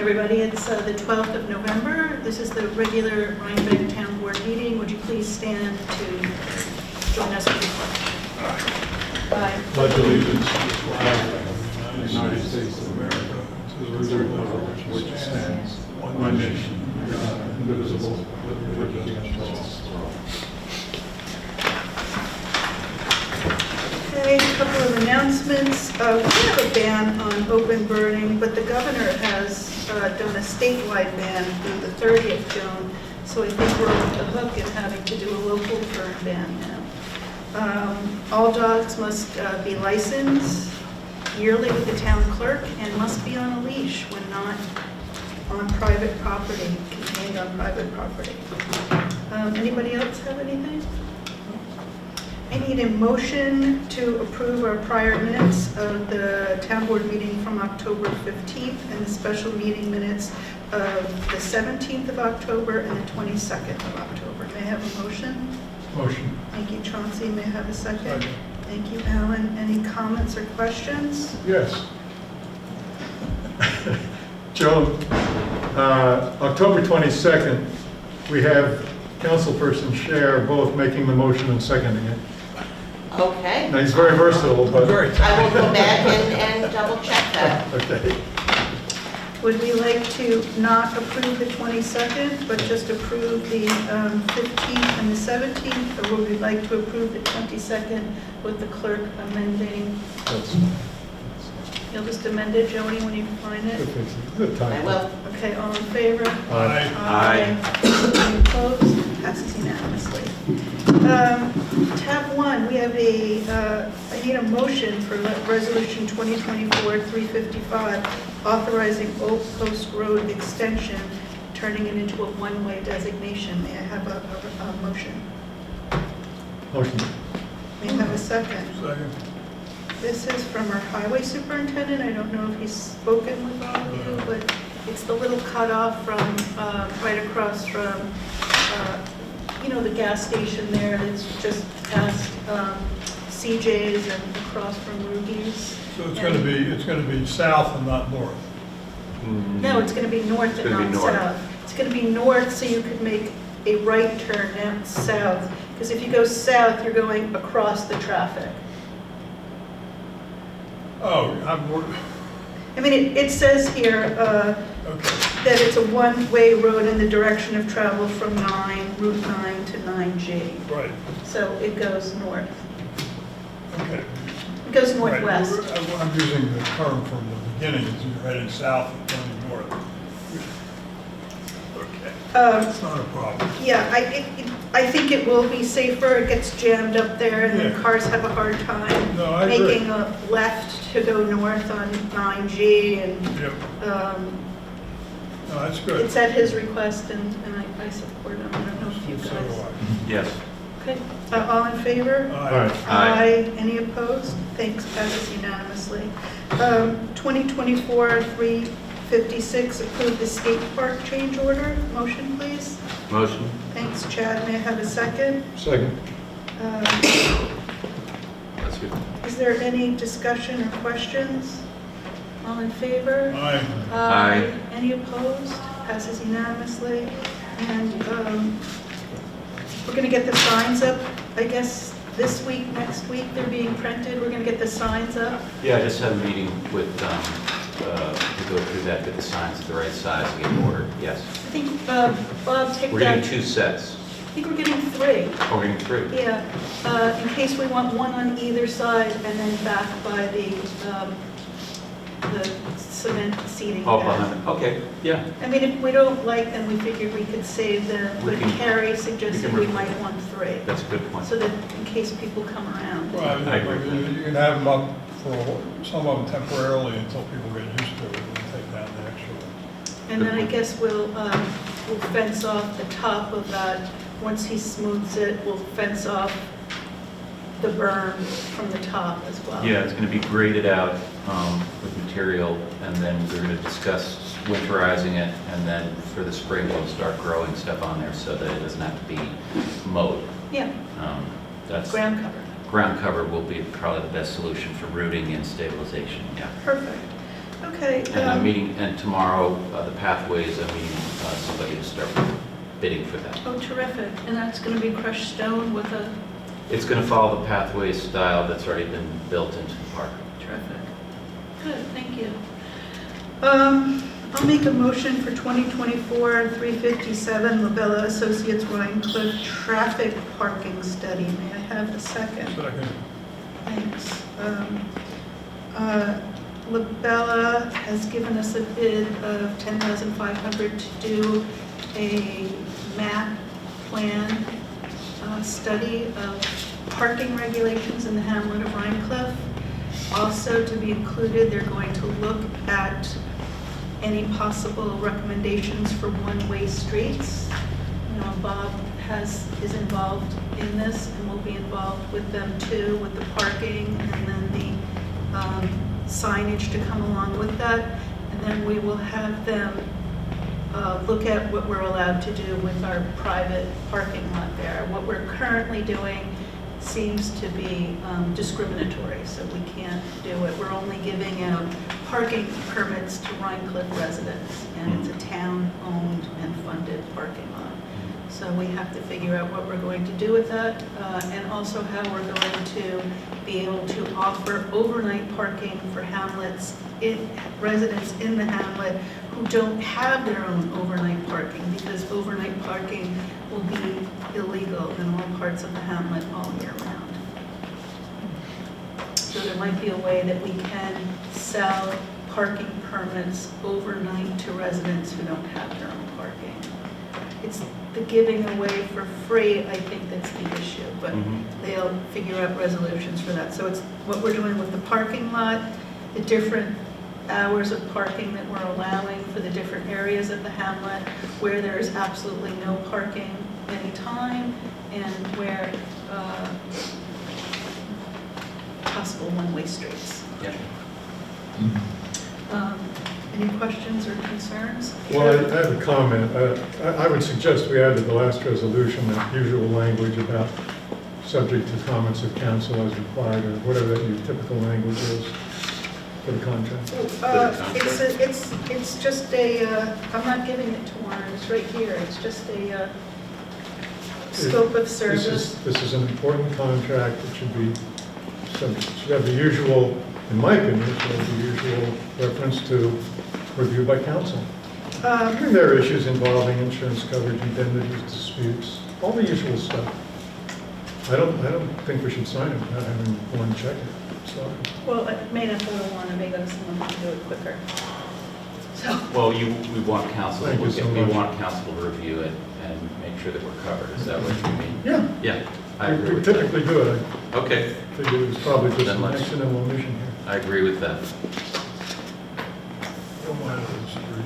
everybody. It's the 12th of November. This is the regular Rhinebeck Town Board meeting. Would you please stand to join us for the pledge? Bye. Pledge allegiance to the flag of the United States of America, to the republic for which it stands, one nation, under God, indivisible, with liberty and justice for all. Okay, a couple of announcements. We have a ban on open burning, but the governor has done a statewide ban through the 30th of June, so I think we're off the hook in having to do a local burn ban now. All dogs must be licensed yearly with the town clerk and must be on a leash when not on private property, contained on private property. Anybody else have anything? I need a motion to approve our prior minutes of the town board meeting from October 15th and the special meeting minutes of the 17th of October and the 22nd of October. May I have a motion? Motion. Thank you, Chauncey. May I have a second? Second. Thank you, Alan. Any comments or questions? Yes. Joan, October 22nd, we have councilperson Cher both making the motion and seconding it. Okay. Now, he's very versatile, but... I will go back and double check that. Okay. Would we like to not approve the 22nd, but just approve the 15th and the 17th? Or would we like to approve the 22nd with the clerk amending? You'll just amend it, Joni, when you find it? Good time. I will. Okay, all in favor? Aye. Any opposed? Passes unanimously. Tab 1, we have I need a motion for Resolution 2024-355, authorizing Old Post Road extension, turning it into a one-way designation. May I have a motion? Motion. May I have a second? Second. This is from our highway superintendent. I don't know if he's spoken with all of you, but it's the little cutoff from right across from, the gas station there. It's just past CJ's and across from Ruby's. So it's going to be south and not north. No, it's going to be north and not south. It's going to be north, so you could make a right turn, not south. Because if you go south, you're going across the traffic. Oh, I mean, it says here okay. that it's a one-way road in the direction of travel from Route 9 to 9G. Right. So it goes north. Okay. It goes Right. northwest. I'm using the term from the beginning, as you're heading south and turning north. Okay. That's not a problem. Yeah, I think it will be safer. It gets jammed up there, and then Yeah. cars have a hard time No, I agree. making a left to go north on 9G. And Yep. No, that's good. it's at his request, and I support him. I don't know if you So do guys. I. Yes. Okay, all in favor? Aye. Aye. Any opposed? Thanks, passes unanimously. 2024-356, approve the skate park change order. Motion, please. Motion? Thanks, Chad. May I have a second? Second. That's good. Is there any discussion or questions? All in favor? Aye. Aye. Any opposed? Passes unanimously. And we're going to get the signs up, I guess, this week, next week. They're being printed. We're going to get the signs up. Yeah, I just had a meeting with, to go through that, get the signs the right size and get ordered, yes. I think, Bob, take We're that. getting 2 sets. I think we're getting 3. Oh, we're getting 3? Yeah, in case we want one on either side and then back by the cement seating. Oh, pad. behind, okay, yeah. I mean, if we don't like them, we figured we could save them, We but can- Carrie we suggested can we re- might want 3. That's a good point. So that in case people come around. Well, I agree. you can have them up for some of them temporarily until people get used to it and take down the extra one. And then I guess we'll fence off the top of that. Once he smooths it, we'll fence off the berm from the top as well. Yeah, it's going to be graded out with material, and then we're going to discuss winterizing it, and then for the spring, we'll start growing stuff on there so that it doesn't have to be mowed. Yeah, That's ground cover. ground cover will be probably the best solution for rooting and stabilization, yeah. Perfect. Okay. And I'm meeting, and tomorrow, the Pathways, I'm meeting somebody to start bidding for that. Oh, terrific. And that's going to be crushed stone with a It's going to follow the Pathways style that's already been built into the park. terrific. Good, thank you. I'll make a motion for 2024-357 Labella Associates Rhinecliff Traffic Parking Study. May I have a second? Second. Thanks. Labella has given us a bid of $10,500 to do a map plan study of parking regulations in the hamlet of Rhinecliff. Also to be included, they're going to look at any possible recommendations for one-way streets. You know, Bob is involved in this and will be involved with them too, with the parking and then the signage to come along with that. And then we will have them look at what we're allowed to do with our private parking lot there. What we're currently doing seems to be discriminatory, so we can't do it. We're only giving out parking permits to Rhinecliff residents, and it's a town-owned and funded parking lot. So we have to figure out what we're going to do with that, and also how we're going to be able to offer overnight parking for hamlets, residents in the hamlet who don't have their own overnight parking, because overnight parking will be illegal in all parts of the hamlet all year round. So there might be a way that we can sell parking permits overnight to residents who don't have their own parking. It's the giving away for free, I think, that's the issue, but they'll figure out resolutions for that. So it's what we're doing with the parking lot, the different hours of parking that we're allowing for the different areas of the hamlet, where there's absolutely no parking anytime, and where possible one-way streets. Yeah. Any questions or concerns? Well, I have a comment. I would suggest we add to the last resolution that usual language about subject to comments of council as required, or whatever that your typical language is for the contract. It's just a, I'm not giving it to Warren, it's right here. It's just a scope of service. This is an important contract. It should have the usual, in my opinion, it should have the usual reference to review by council. And there are issues involving insurance coverage, indemnities, disputes, all the usual stuff. I don't think we should sign it without having one check it. So. Well, it may not go to Warren, it may go to someone who can do it quicker. So, Well, we want council to Thank you look so at, we much. want council to review it and make sure that we're covered. Is that what you mean? Yeah, Yeah, I agree we with that. typically do it. Okay, I figured it was probably just Then an let's- accidental omission here. I agree with that. Don't mind if it's three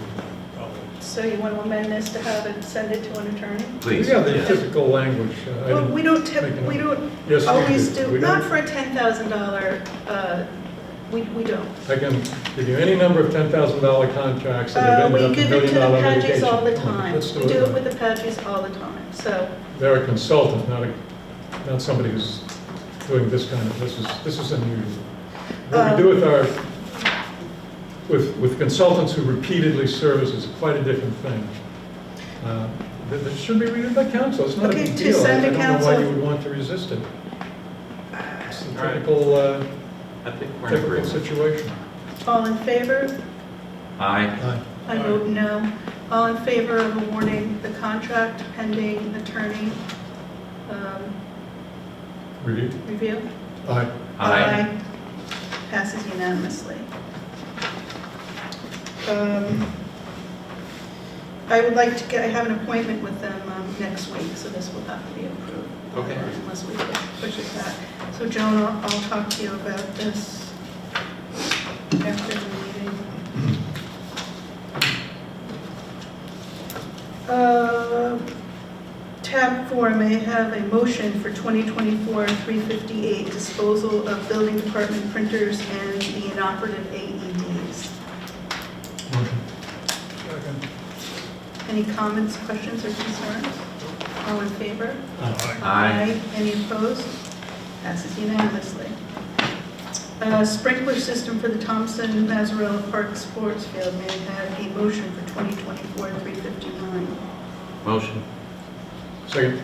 colleagues. so you want to amend this to have it, send it to an attorney? Please. Yeah, the yes. typical language. I Well, didn't we don't make it up. we don't Yes, we always do. do, We not don't. for a $10,000, we don't. I can give you any number of $10,000 contracts that have We ended up in give it to the $1 million Padges all the litigation. time. Let's We do it with the Padges all the time, so. They're a consultant, not somebody who's doing this kind of, this is unusual. What we do with consultants who repeatedly service is quite a different thing. That should be reviewed by council, it's not a Okay, big to deal. I send to don't know why council. you would want to resist it. It's the All right. typical, I think we're in typical agreement. situation. All in favor? Aye. I vote no. All in favor of awarding the contract pending attorney Review? review? Aye. Aye. Passes unanimously. I would like to I have an appointment with them next week, so this will have to be approved. Okay. Unless we push it back. So Joan, I'll talk to you about this after the meeting. Tab 4, may I have a motion for 2024-358 disposal of building department printers and the inoperative AEDs. Motion. Second. Any comments, questions, or concerns? All in favor? Aye. Aye. Any opposed? Passes unanimously. Sprinkler system for the Thompson Mazzarella Park Sports Field. May I have a motion for 2024-359? Motion. Second.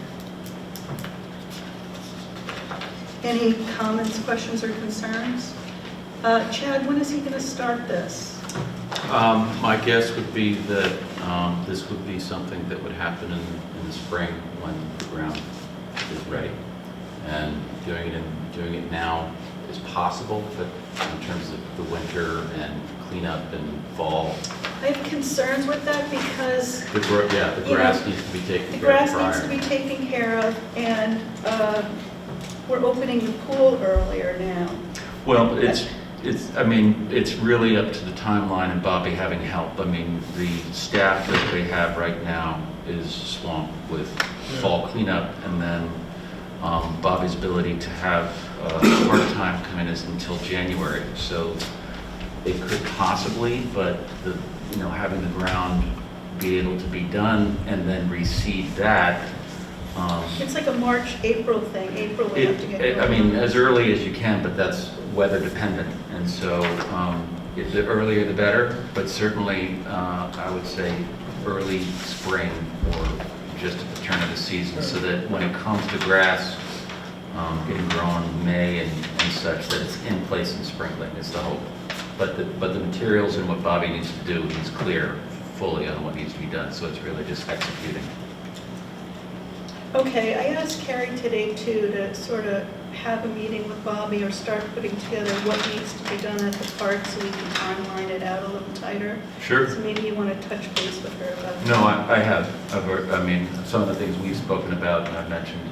Any comments, questions, or concerns? Chad, when is he going to start this? My guess would be that this would be something that would happen in the spring when the ground is ready. And doing it now is possible, but in terms of the winter and cleanup and fall, I have concerns with that because the grass needs to be taken the care of grass needs to prior. be taken care of, and we're opening the pool earlier now. Well, I mean, it's really up to the timeline and Bobby having help. I mean, the staff that they have right now is swamped with fall cleanup, and then Bobby's ability to have part-time come in is until January. So it could possibly, but having the ground be able to be done and then reseed that. It's like a March, April thing. April we have to get I going. mean, as early as you can, but that's weather dependent. And so the earlier the better, but certainly I would say early spring or just at the turn of the season, so that when it comes to grass getting grown in May and such, that it's in place in sprinkling is the hope. But the materials and what Bobby needs to do, he's clear fully on what needs to be done, so it's really just executing. Okay, I asked Carrie today too to sort of have a meeting with Bobby or start putting together what needs to be done at the park so we can timeline it out a little tighter. Sure. So maybe you want to touch base with her about that. No, I have. I mean, some of the things we've spoken about and I've mentioned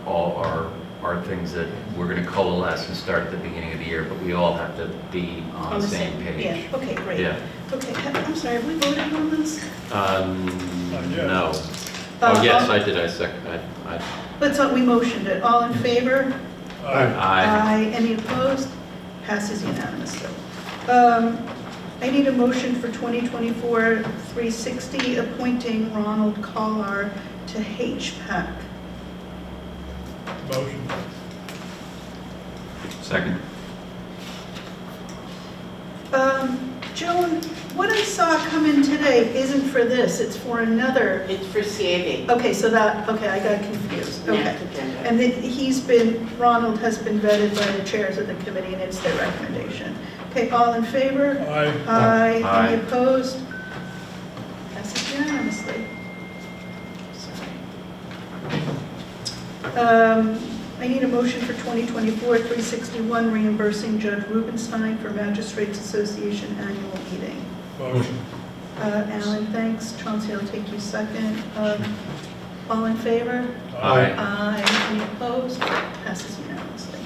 all are things that we're going to coalesce and start at the beginning of the year, but we all have to be on the same page. Yeah, okay, great. Yeah. Okay, I'm sorry, have we voted on this? No. Oh, yes, I did. I second. We motioned it. All in favor? Aye. Any opposed? Passes unanimously. I need a motion for 2024-360, appointing Ronald Collar to HPAC. Motion. Second. Joan, what I saw come in today isn't for this, it's for another. It's for CAB. Okay, I got confused. Okay. Next agenda. And Ronald has been vetted by the chairs of the committee, and it's their recommendation. Okay, all in favor? Aye. Aye. Aye. Any opposed? Passes unanimously. Sorry. I need a motion for 2024-361, reimbursing Judge Rubenstein for Magistrates Association annual meeting. Motion. Alan, thanks. Chauncey, I'll take you second. All in favor? Aye. Aye. Any opposed? Passes unanimously.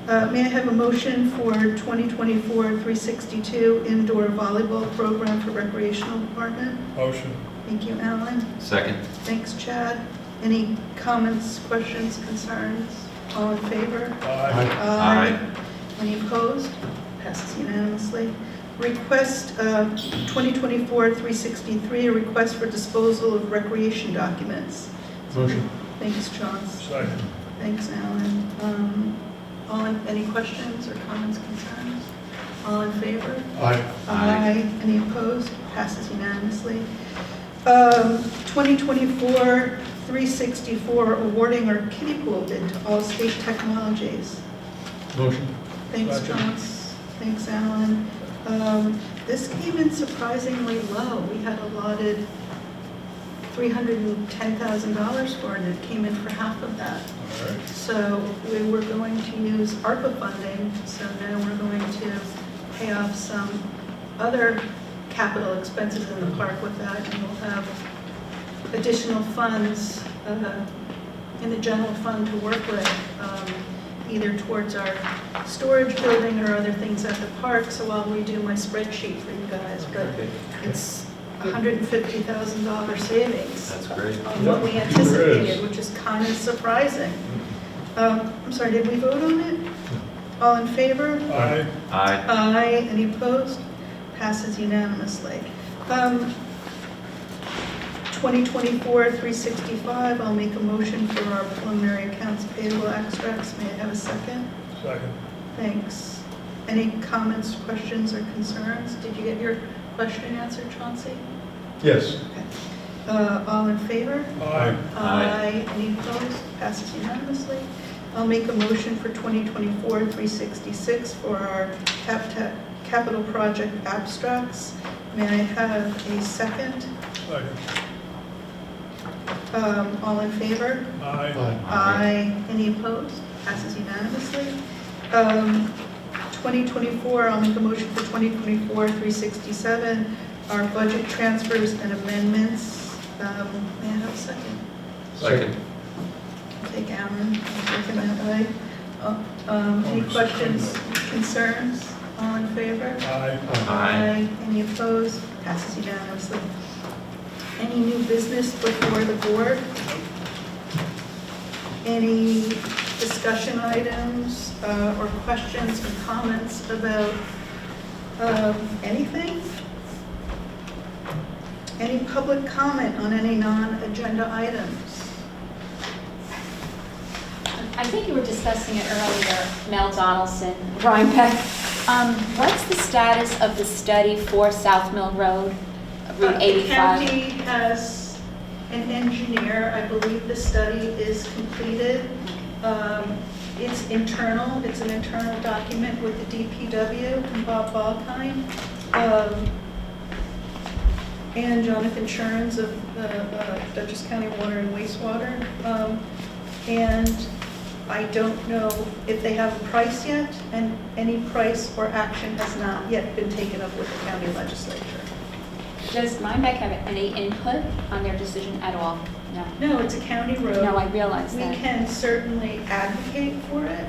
May I have a motion for 2024-362, indoor volleyball program for recreational department? Motion. Thank you, Alan. Second. Thanks, Chad. Any comments, questions, concerns? All in favor? Aye. Aye. Any opposed? Passes unanimously. Request 2024-363, a request for disposal of recreation documents. Motion. Thanks, Chauncey. Second. Thanks, Alan. Any questions or comments, concerns? All in favor? Aye. Aye. Any opposed? Passes unanimously. 2024-364, awarding our kiddie pool bid to Allstate Technologies. Motion. Thanks, Second. Chauncey. Thanks, Alan. This came in surprisingly low. We had allotted $310,000 for it, and it came in for half of that. All right. So we were going to use ARPA funding, so now we're going to pay off some other capital expenses in the park with that, and we'll have additional funds in the general fund to work with, either towards our storage building or other things at the park. So I'll redo my spreadsheet for you guys, but it's $150,000 savings. That's great. On what we Yeah, sure is. anticipated, which is kind of surprising. I'm sorry, did we vote on it? All in favor? Aye. Aye. Aye. Any opposed? Passes unanimously. 2024-365, I'll make a motion for our preliminary accounts payable extracts. May I have a second? Second. Thanks. Any comments, questions, or concerns? Did you get your question answered, Chauncey? Yes. All in favor? Aye. Aye. Any opposed? Passes unanimously. I'll make a motion for 2024-366 for our capital project abstracts. May I have a second? Second. All in favor? Aye. Aye. Any opposed? Passes unanimously. 2024, I'll make a motion for 2024-367, our budget transfers and amendments. May I have a second? Second. I'll take Alan, I'll second that way. Any questions, concerns? All in favor? Aye. Aye. Any opposed? Passes unanimously. Any new business before the board? Any discussion items or questions or comments about anything? Any public comment on any non-agenda items? I think you were discussing it earlier, Mel Donaldson, Rhinebeck. What's the status of the study for South Mill Road, Route 85? The county has an engineer. I believe the study is completed. It's internal. It's an internal document with the DPW and Bob Balkine. And Jonathan Sherns of the Dutchess County Water and Wastewater. And I don't know if they have a price yet, and any price or action has not yet been taken up with the county legislature. Does Rhinebeck have any input on their decision at all? No. No, it's a county road. No, I realize We that. can certainly advocate for it,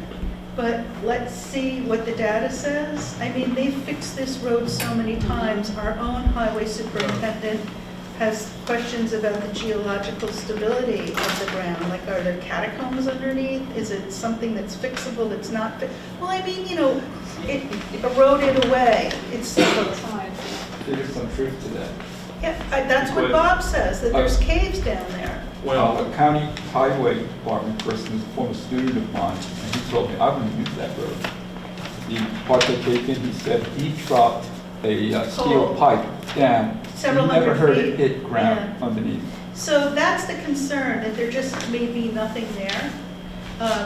but let's see what the data says. I mean, they've fixed this road so many times. Our own highway superintendent has questions about the geological stability of the ground. Like, are there catacombs underneath? Is it something that's fixable, that's not well, I mean, you know, it eroded away. It's several times. There's some truth to that. Yeah, that's what Bob says, that there's caves down there. Well, a county highway department person is a former student of mine, and he told me, I wouldn't use that road. The part they take in, he said he dropped a steel Pole. pipe down. Several He never hundred heard feet. it hit ground Yeah. underneath. So that's the concern, that there just may be nothing there.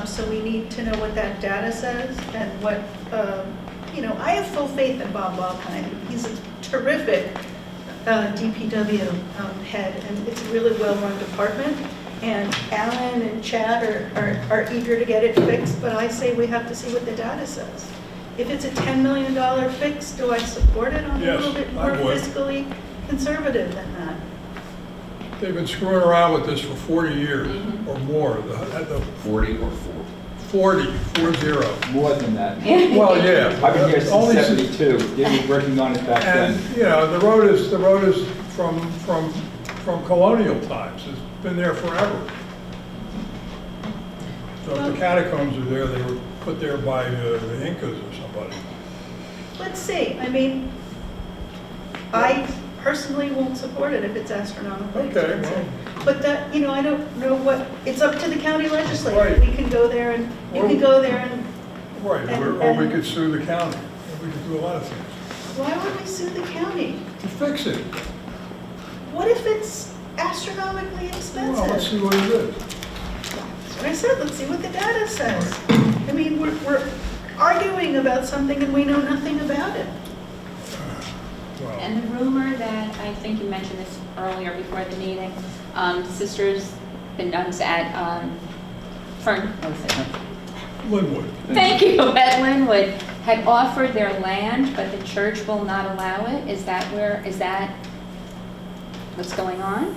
So we need to know what that data says and what, you know, I have full faith in Bob Balkine. He's a terrific DPW head, and it's a really well-run department. And Alan and Chad are eager to get it fixed, but I say we have to see what the data says. If it's a $10 million fix, do I support it? I'm a Yes, little bit I more would. fiscally conservative than that. They've been screwing around with this for 40 years or more. The 40 or 40. More than that. Well, yeah. I've been here since Only '72. They were working on it back And, then. you know, the road is from colonial times. It's been there forever. So if the catacombs are there, they were put there by the Incas or somebody. Let's see, I mean, I personally won't support it if it's astronomically Okay, expensive. But that, you know, I don't know what, it's up to the county legislature. Right. We can go there and, you can go there and, Right, or we could sue the county. We could do a lot of things why would we sue the county? to fix it. What if it's astronomically Well, let's expensive? see what it is. That's what I said, let's see what the data says. I mean, we're arguing about something and we know nothing about it. Well, And the rumor that, I think you mentioned this earlier before the meeting, sisters, the nuns at what was it? Linwood. Thank you, at Linwood, had offered their land, but the church will not allow it. Is that what's going on?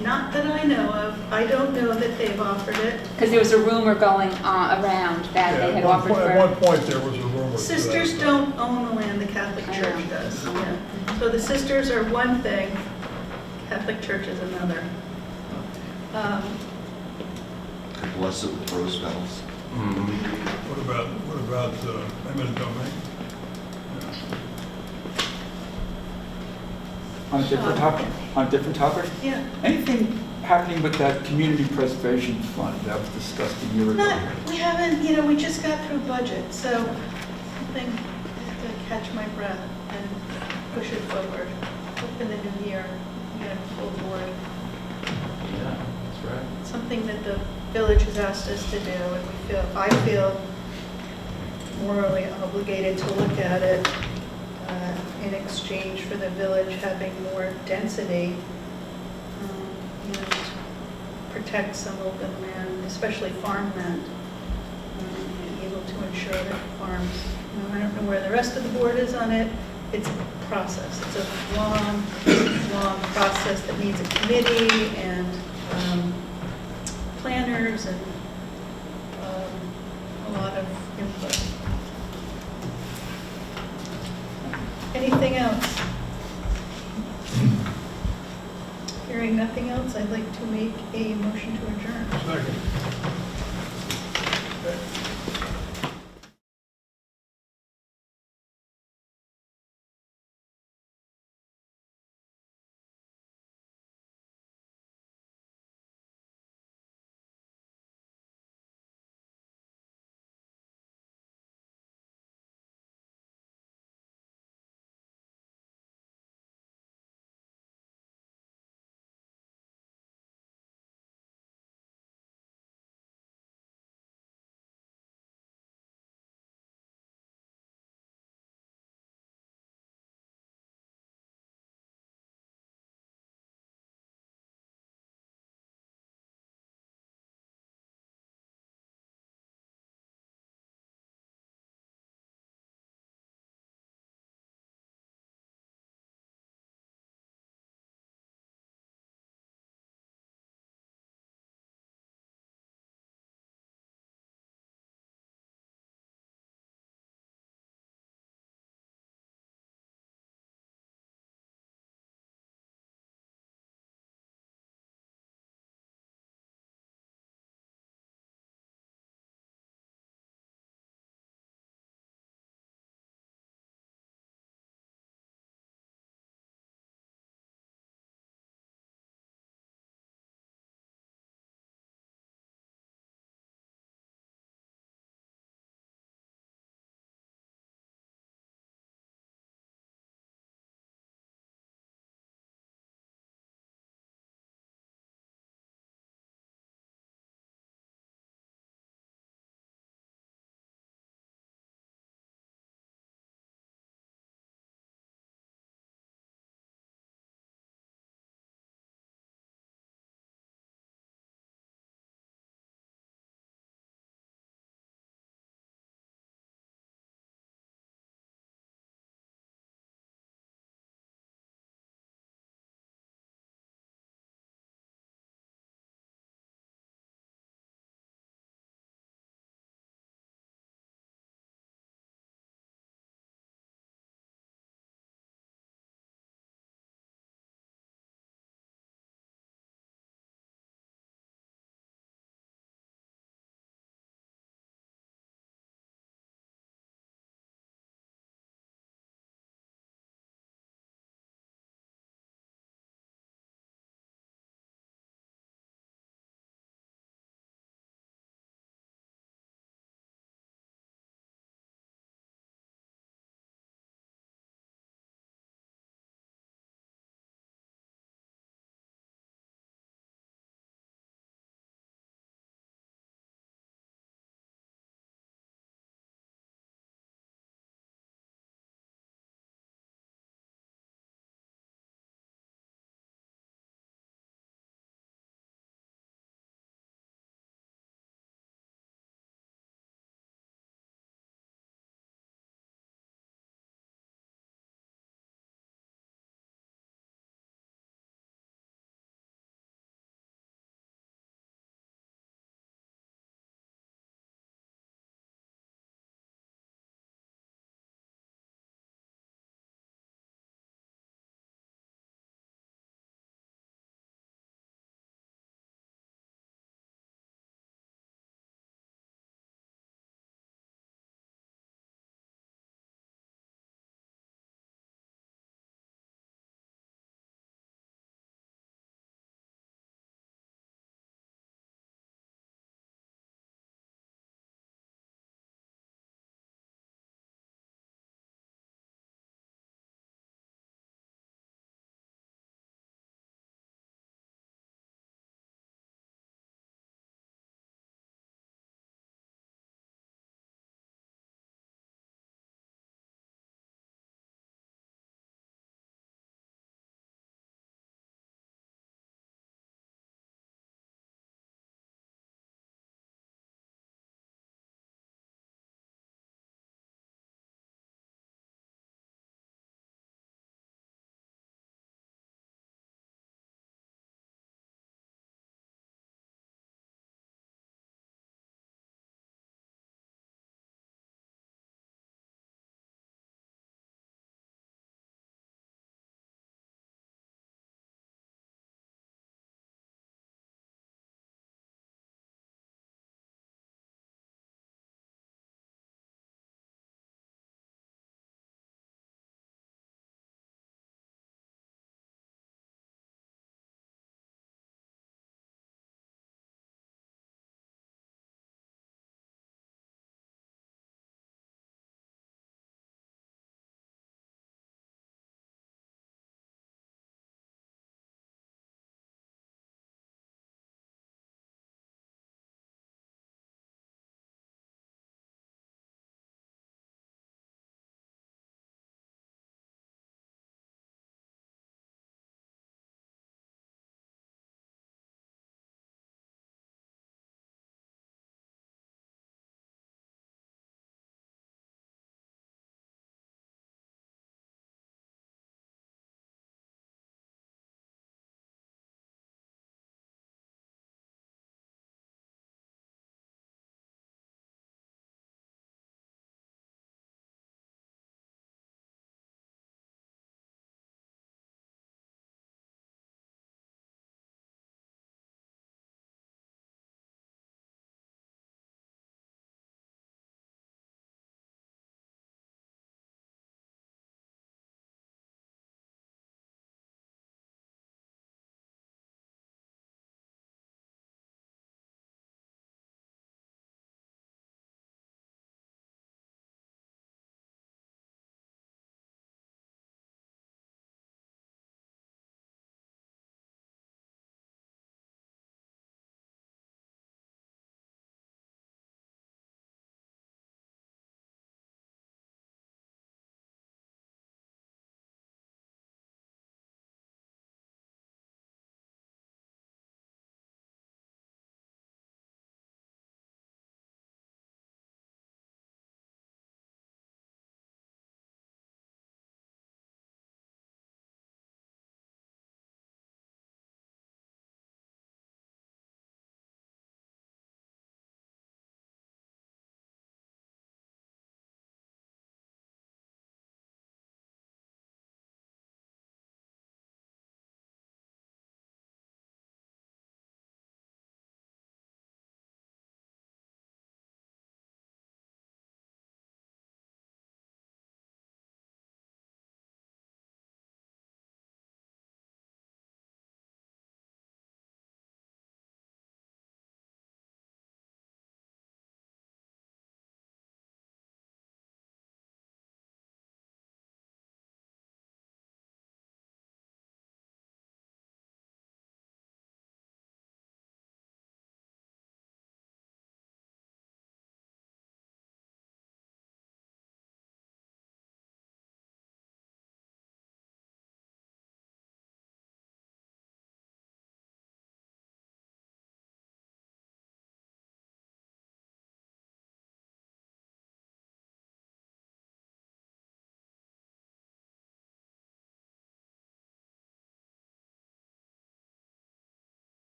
Not that I know of. I don't know that they've offered it. Because there was a rumor going around that they had Yeah, offered at for. one point, there was a rumor. to that Sisters effect. don't own the land, the Catholic I Church know. does. Yeah. So the sisters are one thing, Catholic Church is another. God bless it with rose petals. What about eminent domain? On a different topic, Yeah. anything happening with that community preservation fund that was discussed a year ago? We haven't, we just got through budget, so something to catch my breath and push it forward. Hope in the new year, get a full board. Yeah, that's right. Something that the village has asked us to do, and I feel morally obligated to look at it in exchange for the village having more density and protect some open land, especially farmland, be able to ensure that farms, I don't know where the rest of the board is on it. It's a process. It's a long process that needs a committee and planners and a lot of input. Anything else? Hearing nothing else, I'd like to make a motion to adjourn. Second.